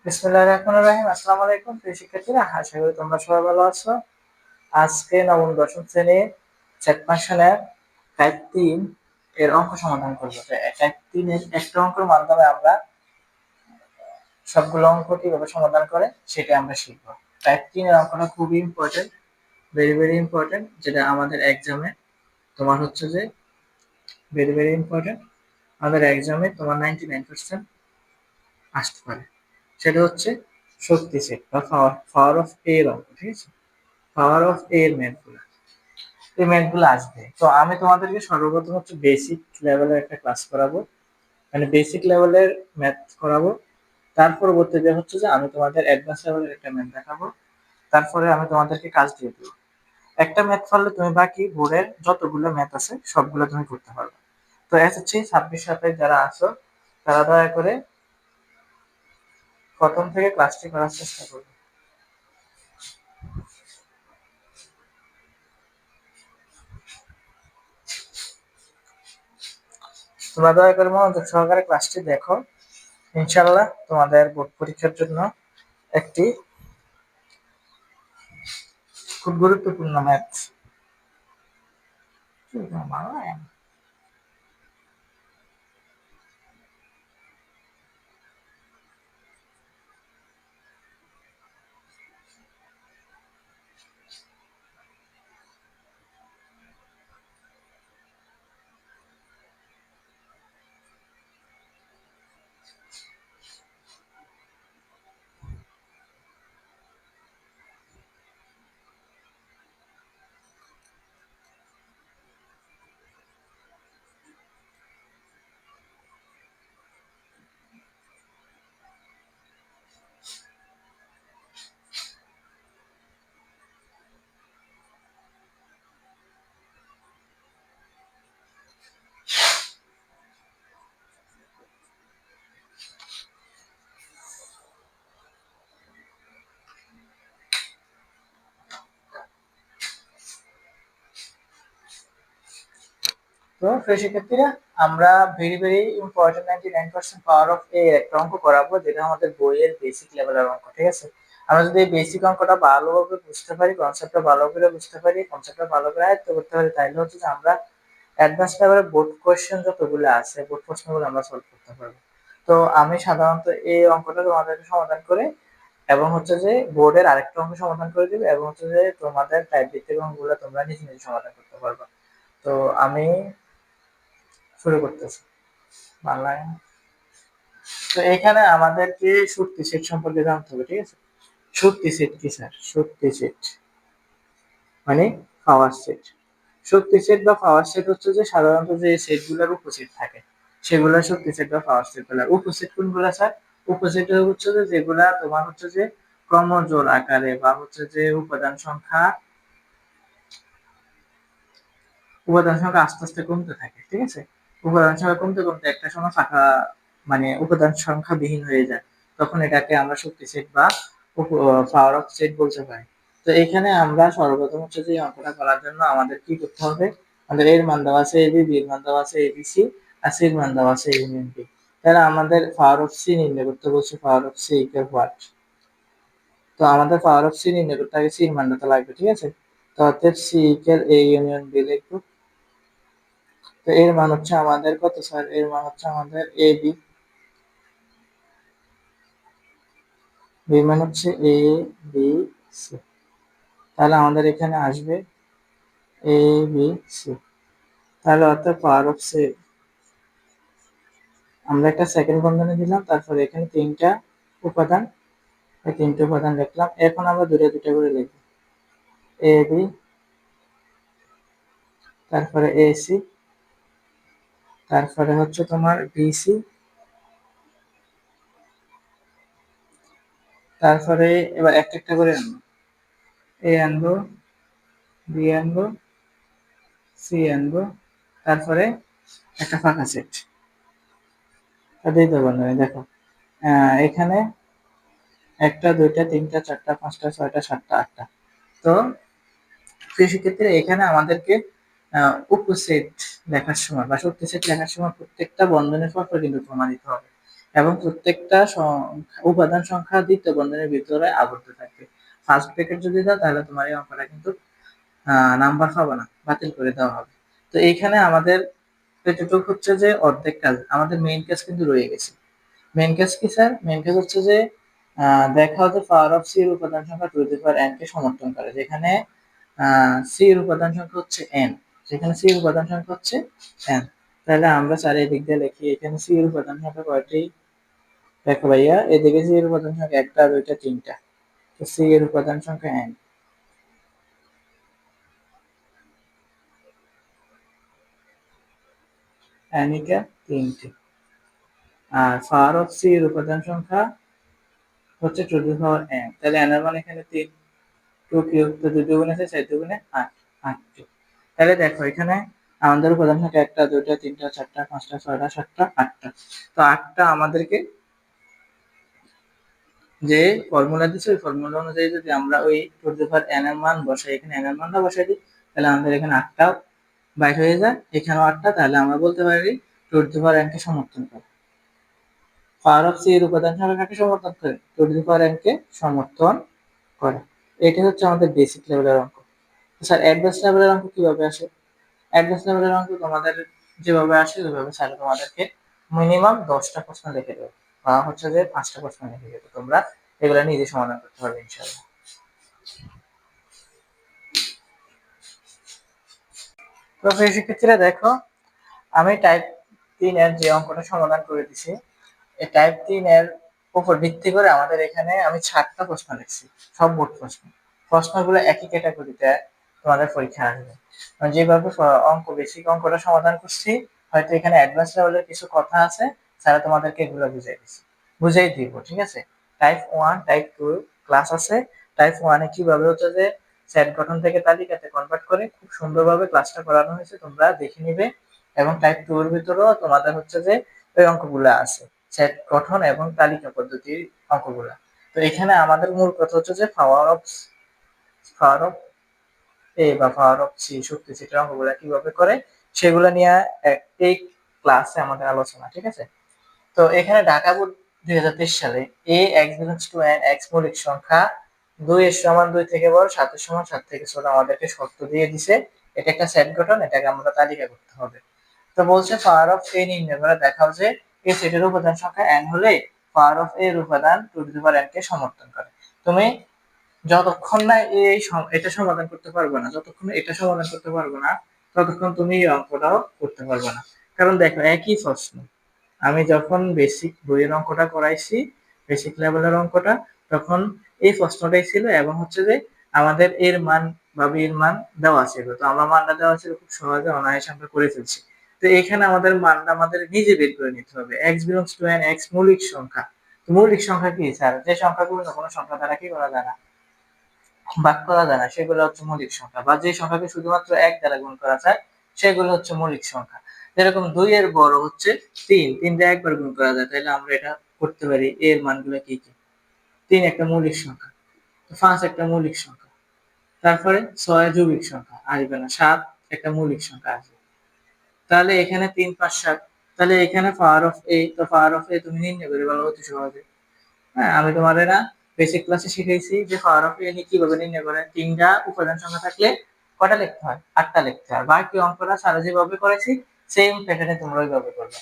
বিসমিল্লাহির রহমানির রহিম। আসসালামু আলাইকুম প্রিয় শিক্ষার্থীরা, আশা করি তোমরা সবাই ভালো আছো। আজকে নবম দশম শ্রেণীর চ্যাট ফাংশনের টাইপ 3 এর অঙ্ক সমাধান করবো। টাইপ 3 এর একটা অঙ্কের মাধ্যমে আমরা সবগুলো অঙ্ক কিভাবে সমাধান করে সেটা আমরা শিখবো। টাইপ 3 এর অঙ্কটা খুবই ইম্পর্টেন্ট, ভেরি ভেরি ইম্পর্টেন্ট, যেটা আমাদের এক্সামে তোমার হচ্ছে যে ভেরি ভেরি ইম্পর্টেন্ট, আমাদের এক্সামে তোমার 99% আসতে পারে। সেটা হচ্ছে শক্তি সেট বা পাওয়ার অফ এ এর অঙ্ক, ঠিক আছে? পাওয়ার অফ এ এর ম্যাথগুলো, এই ম্যাথগুলো আসবে। তো আমি তোমাদেরকে সর্বপ্রথম হচ্ছে বেসিক লেভেলের একটা ক্লাস করাবো, মানে বেসিক লেভেলের ম্যাথ করাবো। তার পরবর্তীতে হচ্ছে যে আমি তোমাদের অ্যাডভান্স লেভেলের একটা ম্যাথ দেখাবো। তারপরে আমি তোমাদেরকে কাজ দিয়ে দেবো। একটা ম্যাথ পারলে তুমি বাকি বোর্ডের যতগুলো ম্যাথ আছে সবগুলো তুমি করতে পারবে। তো এসএসসি 26-27 যারা আছো তারা দয়া করে প্রথম থেকে ক্লাসটি করার চেষ্টা করবে। তোমরা দয়া করে মনোযোগ সহকারে ক্লাসটি দেখো। ইনশাআল্লাহ তোমাদের বোর্ড পরীক্ষার জন্য একটি খুব গুরুত্বপূর্ণ ম্যাথ। তো প্রিয় শিক্ষার্থীরা, আমরা very very important 99% power of এ একটা অঙ্ক করাবো, যেটা আমাদের বইয়ের বেসিক লেভেলের অঙ্ক, ঠিক আছে? আমরা যদি এই বেসিক অঙ্কটা ভালোভাবে বুঝতে পারি, কনসেপ্টটা ভালো করে বুঝতে পারি, কনসেপ্টটা ভালো করে আয়ত্ত করতে পারি, তাহলে হচ্ছে যে আমরা অ্যাডভান্স লেভেলের বোর্ড কোয়েশ্চেন যতগুলো আছে, বোর্ড প্রশ্নগুলো আমরা সলভ করতে পারবো। তো আমি সাধারণত এই অঙ্কটা তোমাদেরকে সমাধান করে এবং হচ্ছে যে বোর্ডের আরেকটা অঙ্ক সমাধান করে দিবে, এবং হচ্ছে যে তোমাদের টাইপ ভিত্তিক অঙ্কগুলো তোমরা নিজে নিজে সমাধান করতে পারবে। তো আমি শুরু করতেছি বাংলায়। তো এখানে আমাদেরকে শক্তি সেট সম্পর্কে জানতে হবে, ঠিক আছে? শক্তি সেট কি স্যার? শক্তি সেট মানে পাওয়ার সেট। শক্তি সেট বা পাওয়ার সেট হচ্ছে যে সাধারণত যে সেটগুলোর উপসেট থাকে সেগুলো শক্তি সেট বা পাওয়ার সেট বলে। উপসেট কোনগুলো স্যার? উপসেট হচ্ছে যে যেগুলা তোমার হচ্ছে যে ক্রমজোড় আকারে বা হচ্ছে যে উপাদান সংখ্যা আস্তে আস্তে কমতে থাকে, ঠিক আছে? উপাদান সংখ্যা কমতে কমতে একটা সময় ফাঁকা, মানে উপাদান সংখ্যা বিহীন হয়ে যায়, তখন এটাকে আমরা শক্তি সেট বা পাওয়ার অফ সেট বলতে পারি। তো এখানে আমরা সর্বপ্রথম হচ্ছে যে অঙ্কটা করার জন্য আমাদের কি করতে হবে? আমাদের এর মান দেওয়া আছে এবি, বি এর মান দেওয়া আছে এবিসি, আর সি এর মান দেওয়া আছে ইউনিয়ন বি। তাহলে আমাদের পাওয়ার অফ সি নির্ণয় করতে বলছে, power of C equal what? তো আমাদের পাওয়ার অফ সি নির্ণয় করতে আগে সি এর মানটা তো লাগবে, ঠিক আছে? তো অর্থাৎ C equal A union B লিখবো। তো এর মান হচ্ছে আমাদের কত স্যার? এর মান হচ্ছে আমাদের এ বি, বি মান হচ্ছে এ বি সি। তাহলে আমাদের এখানে আসবে এ বি সি। তাহলে অর্থাৎ পাওয়ার অফ সি, আমরা একটা সেকেন্ড বন্ধনী দিলাম, তারপরে এখানে তিনটা উপাদান, এই তিনটে উপাদান লিখলাম। এখন আমরা দুটো দুটো করে লিখবো, এ বি, তারপরে এ সি, তারপরে হচ্ছে তোমার বিসি, তারপরে এবার একটা একটা করে আনবো, এ আনবো, বি আনবো, সি আনবো, তারপরে একটা ফাঁকা সেট। দ্বিতীয় বন্ধনী দেখো, এখানে একটা, দুইটা, তিনটা, চারটা, পাঁচটা, ছয়টা, সাতটা, আটটা। তো সেক্ষেত্রে এখানে আমাদেরকে উপসেট লেখার সময় বা শক্তি সেট লেখার সময় প্রত্যেকটা বন্ধনের পর পর কিন্তু কমা দিতে হবে। এবং প্রত্যেকটা উপাদান সংখ্যা দ্বিতীয় বন্ধনীর ভিতরে আবদ্ধ থাকবে। ফার্স্ট ব্র্যাকেট যদি দাও তাহলে তোমার এই অঙ্কটা কিন্তু নাম্বার পাবে না, বাতিল করে দেওয়া হবে। তো এইখানে আমাদের এতটুকু হচ্ছে যে অর্ধেক কাজ, আমাদের মেইন কাজ কিন্তু রয়ে গেছে। মেইন কাজ কি স্যার? মেইন কাজ হচ্ছে যে দেখা হচ্ছে পাওয়ার অফ সি এর উপাদান সংখ্যা টু দি পাওয়ার n কে সমর্থন করে, যেখানে সি এর উপাদান সংখ্যা হচ্ছে n, যেখানে সি এর উপাদান সংখ্যা হচ্ছে n। তাহলে আমরা চারিদিক দিয়ে লিখি, এখানে সি এর উপাদান সংখ্যা কয়টি? দেখো ভাইয়া, এদিকে সি এর উপাদান সংখ্যা একটা, দুইটা, তিনটা। তো সি এর উপাদান সংখ্যা n, এটা তিনটি। আর পাওয়ার অফ সি এর উপাদান সংখ্যা হচ্ছে টু দি পাওয়ার n, তাহলে n এর মান এখানে 3, 2 কিউব, তো 2 দুগুণে 6, 4 দুগুণে 8, 8টি। তাহলে দেখো এখানে আমাদের উপাদান সংখ্যা একটা, দুইটা, তিনটা, চারটা, পাঁচটা, ছয়টা, সাতটা, আটটা। তো আটটা আমাদেরকে যে ফর্মুলা দিচ্ছে ওই ফর্মুলা অনুযায়ী যদি আমরা ওই টু দি পাওয়ার n এর মান বসাই, এখানে n এর মানটা বসাই দিই, তাহলে আমাদের এখানে আটটা বাইর হয়ে যায়, এখানেও আটটা। তাহলে আমরা বলতে পারি টু দি পাওয়ার n কে সমর্থন করে। পাওয়ার অফ সি এর উপাদান সংখ্যা কাকে সমর্থন করে? টু দি পাওয়ার n কে সমর্থন করে। এটা হচ্ছে আমাদের বেসিক লেভেলের অঙ্ক। স্যার অ্যাডভান্স লেভেলের অঙ্ক কিভাবে আসে? অ্যাডভান্স লেভেলের অঙ্ক তোমাদের যেভাবে আসে ওইভাবে স্যার তোমাদেরকে মিনিমাম 10টা প্রশ্ন লিখে দেবে, বা হচ্ছে যে 5টা প্রশ্ন লিখে দেবে, তোমরা এগুলো নিজে সমাধান করতে পারবে ইনশাআল্লাহ। তো সেই ক্ষেত্রে দেখো, আমি টাইপ 3 এর যে অঙ্কটা সমাধান করে দিছি, এই টাইপ 3 এর উপর ভিত্তি করে আমাদের এখানে আমি 7টা প্রশ্ন লিখছি, সব বোর্ড প্রশ্ন। প্রশ্নগুলো একই ক্যাটাগরিতে তোমাদের পরীক্ষা আসবে। যেভাবে অঙ্ক বেসিক অঙ্কটা সমাধান করছি, হয়তো এখানে অ্যাডভান্স লেভেলের কিছু কথা আছে, স্যার তোমাদেরকে এগুলো বুঝাই দিব, ঠিক আছে? টাইপ 1 টাইপ 2 ক্লাস আছে। টাইপ 1 এ কিভাবে হচ্ছে যে সেট গঠন থেকে তালিকাতে কনভার্ট করে খুব সুন্দরভাবে ক্লাসটা করানো হয়েছে, তোমরা দেখে নিবে। এবং টাইপ 2 এর ভিতরেও তোমাদের হচ্ছে যে ওই অঙ্কগুলো আছে, সেট গঠন এবং তালিকা পদ্ধতির অঙ্কগুলো। তো এখানে আমাদের মূল কথা হচ্ছে যে পাওয়ার অফ এ বা পাওয়ার অফ সি শক্তি সেটার অঙ্কগুলো কিভাবে করে সেগুলো নিয়ে এই ক্লাসে আমাদের আলোচনা, ঠিক আছে? তো এখানে ঢাকা বোর্ড 2023 সালে a x belongs to N x মৌলিক সংখ্যা 2 এর সমান 2 থেকে বড়, 7 এর সমান 7 থেকে ছোট আমাদেরকে শর্ত দিয়ে দিছে। এটা একটা সেট গঠন, এটাকে আমরা তালিকা করতে হবে। তো বলছে পাওয়ার অফ এ নির্ণয় করে দেখাও যে এ সেটের উপাদান সংখ্যা n হলে পাওয়ার অফ এর উপাদান টু দি পাওয়ার n কে সমর্থন করে। তুমি যতক্ষণ না এটা সমাধান করতে পারবে না, যতক্ষণ এটা সমাধান করতে পারবে না, ততক্ষণ তুমি এই অঙ্কটাও করতে পারবে না। কারণ দেখো একই প্রশ্ন, আমি যখন বেসিক বইয়ের অঙ্কটা করাইছি, বেসিক লেভেলের অঙ্কটা, তখন এই প্রশ্নটাই ছিল, এবং হচ্ছে যে আমাদের এর মান বা এর মান দেওয়া ছিল, তো আমরা মানটা দেওয়া ছিল খুব সহজে অনায়াসে আমরা করে ফেলছি। তো এখানে আমাদের মানটা আমাদের নিজে বের করে নিতে হবে। X belongs to N x মৌলিক সংখ্যা। মৌলিক সংখ্যা কি স্যার? যে সংখ্যাগুলো কোনো সংখ্যা দ্বারা কি করা যায় না, ভাগ করা যায় না, সেগুলো হচ্ছে মৌলিক সংখ্যা। বা যে সংখ্যাকে শুধুমাত্র এক দ্বারা গুণ করা যায় সেগুলো হচ্ছে মৌলিক সংখ্যা। যেরকম 2 এর বড় হচ্ছে 3, 3 দিয়ে একবার গুণ করা যায়, তাহলে আমরা এটা করতে পারি। এর মানগুলো কি কি? 3 একটা মৌলিক সংখ্যা, 5 একটা মৌলিক সংখ্যা, তারপরে 6 যৌগিক সংখ্যা আসবে না, 7 একটা মৌলিক সংখ্যা আসবে। তাহলে এখানে 3, 5, 7, তাহলে এখানে পাওয়ার অফ এ, তো পাওয়ার অফ এ তুমি নির্ণয় করে বলো অতি সহজে। হ্যাঁ, আমি তোমার না বেসিক ক্লাসে শিখাইছি যে পাওয়ার অফ এন কিভাবে নির্ণয় করে। তিনটা উপাদান সংখ্যা থাকলে কটা লিখতে হয়? 8টা লিখতে হয়। বাকি অঙ্কটা সারা যেভাবে করেছি সেম প্যাটার্নে তোমরা ওইভাবে করবে।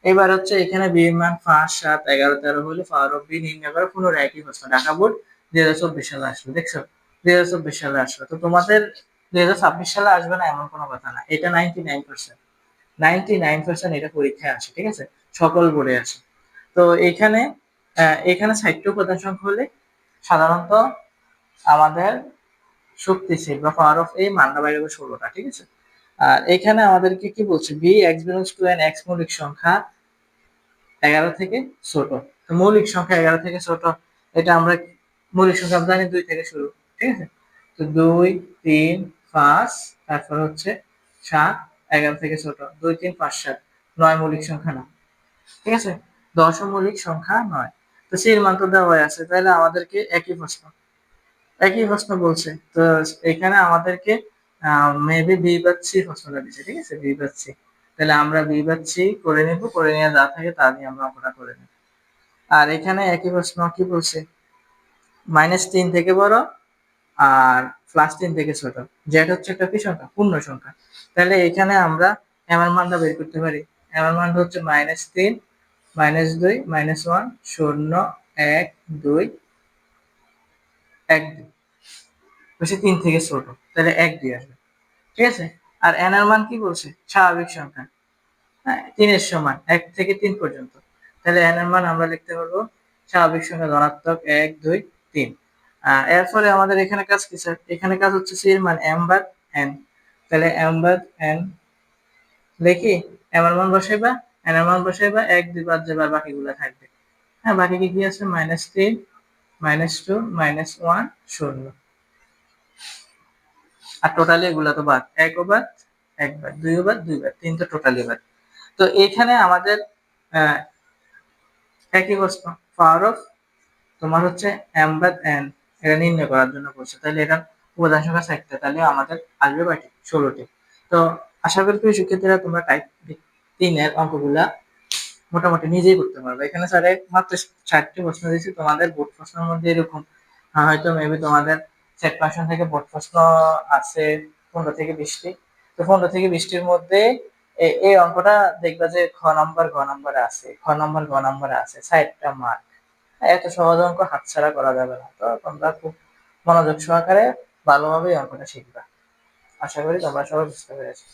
এবার হচ্ছে এখানে বি এর মান 5, 7, 11, 13 হলে পাওয়ার অফ বি নির্ণয় করে পুনরায় একই প্রশ্ন ঢাকা বোর্ড 2024 সালে আসলো। দেখছো, 2024 সালে আসলো। তো তোমাদের 2026 সালে আসবে না এমন কোনো কথা না, এটা 99%, 99% এটা পরীক্ষায় আসে, ঠিক আছে? সকল বোর্ডে আসে। তো এখানে এখানে 60টা উপাদান সংখ্যা হলে সাধারণত আমাদের শক্তিশীল বা পাওয়ার অফ এই মানটা বাইরে হবে 16টা, ঠিক আছে? আর এখানে আমাদেরকে কি বলছে? B x belongs to N x মৌলিক সংখ্যা 11 থেকে ছোট। তো মৌলিক সংখ্যা 11 থেকে ছোট, এটা আমরা মৌলিক সংখ্যা আমরা জানি 2 থেকে শুরু, ঠিক আছে? তো 2, 3, 5, তারপর হচ্ছে 7, 11 থেকে ছোট 2, 3, 5, 7, 9 মৌলিক সংখ্যা না, ঠিক আছে? 10 মৌলিক সংখ্যা নয়। তো সেই মান তো দেওয়াই আছে, তাহলে আমাদেরকে একই প্রশ্ন বলছে। তো এখানে আমাদেরকে মেবি বি বাদ সি প্রশ্নটা দিচ্ছে, ঠিক আছে? বি বাদ সি, তাহলে আমরা বি বাদ সি করে নেব, করে নিয়ে যা থাকে তা দিয়ে আমরা অঙ্কটা করে নেব। আর এখানে একই প্রশ্ন কি বলছে, -3 থেকে বড় আর +3 থেকে ছোট। জেড হচ্ছে একটা কি সংখ্যা, পূর্ণ সংখ্যা। তাহলে এখানে আমরা এম এর মানটা বের করতে পারি। এম এর মান হচ্ছে -3, -2, -1, 0, 1, 2, 1, 2 বলছে 3 থেকে ছোট, তাহলে 1, 2 আসবে। ঠিক আছে। আর এন এর মান কি বলছে, স্বাভাবিক সংখ্যা, হ্যাঁ 3 এর সমান 1 থেকে 3 পর্যন্ত। তাহলে এন এর মান আমরা লিখতে পারবো স্বাভাবিক সংখ্যা ধনাত্মক 1, 2, 3। এরপরে আমাদের এখানে কাজ কি স্যার, এখানে কাজ হচ্ছে সি এর মান এম বাদ এন। তাহলে এম বাদ এন লিখি, এম এর মান বসাইবা, এন এর মান বসাইবা, 1, 2 বাদ যাবে আর বাকিগুলো থাকবে। হ্যাঁ বাকি কি আছে, -3, -2, -1, 0। আর টোটালি এগুলা তো বাদ, 1 ও বাদ, 1 বাদ, 2 ও বাদ, 2 বাদ, 3 তো টোটালি বাদ। তো এখানে আমাদের একই প্রশ্ন, পাওয়ার অফ তোমার হচ্ছে এম বাদ এন, এটা নির্ণয় করার জন্য বলছে। তাহলে এটা উপাদান সংখ্যা 4টা, তাহলে আমাদের আসবে কয়টি, 16টি। তো আশা করি শিক্ষার্থীরা তোমরা টাইপ 3 এর অঙ্কগুলা মোটামুটি নিজেই করতে পারবে। এখানে স্যার মাত্র 4টি প্রশ্ন দিয়েছি, তোমাদের বোর্ড প্রশ্নের মধ্যে এরকম হয়তো মেবি তোমাদের সেট ফাংশন থেকে বোর্ড প্রশ্ন আছে 15 থেকে 20টি। তো 15 থেকে 20টির মধ্যে এই অঙ্কটা দেখবা যে খ নাম্বার গ নাম্বারে আছে, খ নাম্বার গ নাম্বারে আছে 60টা মার্ক। এত সহজ অঙ্ক হাতছাড়া করা যাবে না। তো তোমরা খুব মনোযোগ সহকারে ভালোভাবে এই অঙ্কটা শিখবা। আশা করি তোমরা সবাই বুঝতে পেরেছো।